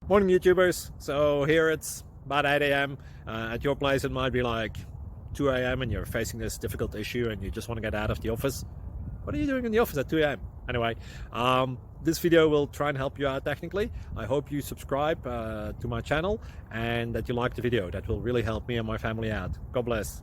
Morning YouTubers. So here it's about 8 a.m. At your place it might be like 2 a.m. and you're facing this difficult issue and you just want to get out of the office. What are you doing in the office at 2 a.m.? Anyway, this video will try and help you out technically. I hope you subscribe to my channel and that you like the video. That will really help me and my family out. God bless.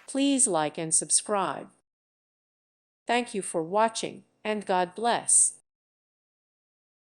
Please like and subscribe. Thank you for watching, and God bless.